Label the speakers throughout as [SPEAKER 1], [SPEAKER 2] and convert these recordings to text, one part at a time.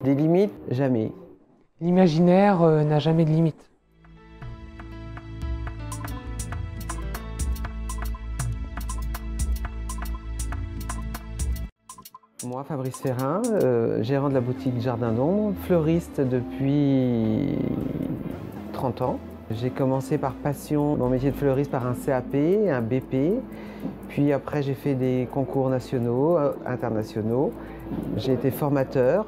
[SPEAKER 1] Des limites, jamais.
[SPEAKER 2] L'imaginaire n'a jamais de limite.
[SPEAKER 1] Moi, Fabrice Ferrin, gérant de la boutique Jardin d'Ombre, fleuriste depuis 30 ans. J'ai commencé par passion mon métier de fleuriste par un CAP, un BP, puis après j'ai fait des concours nationaux, internationaux. J'ai été formateur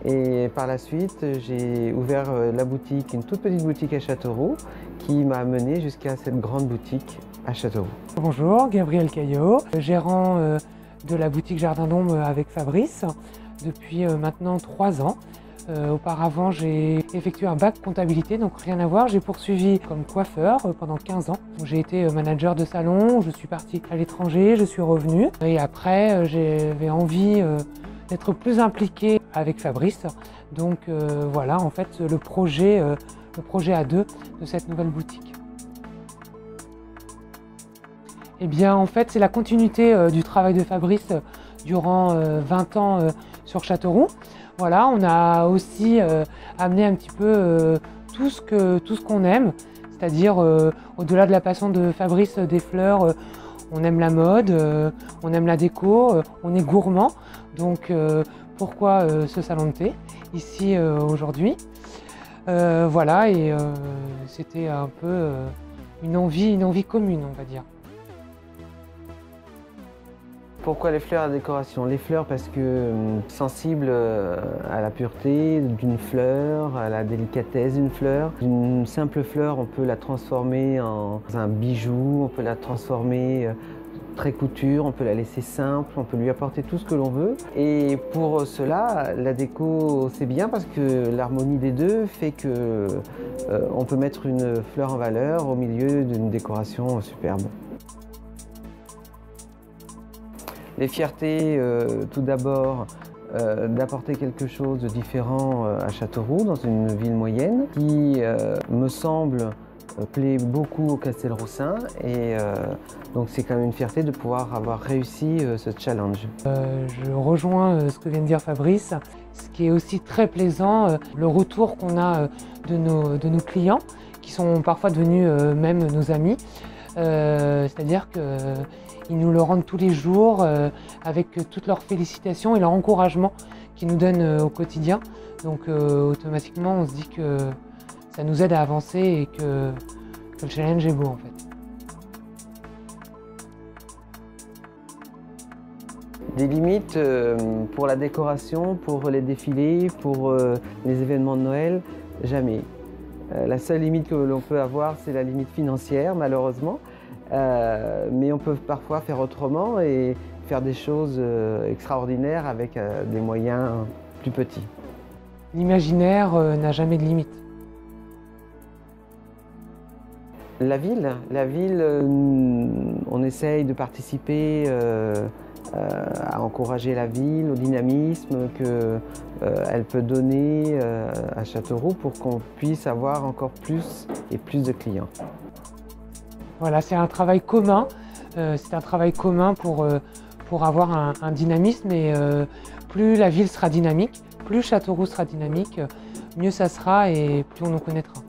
[SPEAKER 1] et par la suite j'ai ouvert la boutique, une toute petite boutique à Châteauroux qui m'a amené jusqu'à cette grande boutique à Châteauroux.
[SPEAKER 2] Bonjour, Gabriel Caillot, gérant de la boutique Jardin d'Ombre avec Fabrice depuis maintenant 3 ans. Auparavant, j'ai effectué un bac comptabilité, donc rien à voir. J'ai poursuivi comme coiffeur pendant 15 ans. J'ai été manager de salon, je suis partie à l'étranger, je suis revenue. Et après, j'avais envie d'être plus impliquée avec Fabrice. Donc voilà, en fait, le projet à deux de cette nouvelle boutique. Eh bien, en fait, c'est la continuité du travail de Fabrice durant 20 ans sur Châteauroux. Voilà, on a aussi amené un petit peu tout ce qu'on aime, c'est-à-dire au-delà de la passion de Fabrice des fleurs, on aime la mode, on aime la déco, on est gourmand. Donc pourquoi ce salon de thé ici aujourd'hui? Voilà, et c'était un peu une envie commune, on va dire.
[SPEAKER 1] Pourquoi les fleurs à décoration? Les fleurs parce que sensible à la pureté d'une fleur, à la délicatesse d'une fleur. Une simple fleur, on peut la transformer en un bijou, on peut la transformer très couture, on peut la laisser simple, on peut lui apporter tout ce que l'on veut. Et pour cela, la déco, c'est bien parce que l'harmonie des deux fait que on peut mettre une fleur en valeur au milieu d'une décoration superbe. Les fiertés, tout d'abord, d'apporter quelque chose de différent à Châteauroux, dans une ville moyenne, qui, me semble, plaît beaucoup au Castelroussin. Et donc c'est quand même une fierté de pouvoir avoir réussi ce challenge.
[SPEAKER 2] Je rejoins ce que vient de dire Fabrice. Ce qui est aussi très plaisant, le retour qu'on a de nos clients, qui sont parfois devenus même nos amis. C'est-à-dire qu'ils nous le rendent tous les jours avec toutes leurs félicitations et leur encouragement qu'ils nous donnent au quotidien. Donc automatiquement on se dit que ça nous aide à avancer et que le challenge est beau en fait.
[SPEAKER 1] Des limites pour la décoration, pour les défilés, pour les événements de Noël, jamais. La seule limite que l'on peut avoir, c'est la limite financière, malheureusement. Mais on peut parfois faire autrement et faire des choses extraordinaires avec des moyens plus petits.
[SPEAKER 2] L'imaginaire n'a jamais de limite.
[SPEAKER 1] La ville, on essaye de participer à encourager la ville, au dynamisme qu'elle peut donner à Châteauroux pour qu'on puisse avoir encore plus et plus de clients.
[SPEAKER 2] Voilà, c'est un travail commun. Pour avoir un dynamisme et plus la ville sera dynamique, plus Châteauroux sera dynamique, mieux ça sera et plus on nous connaîtra.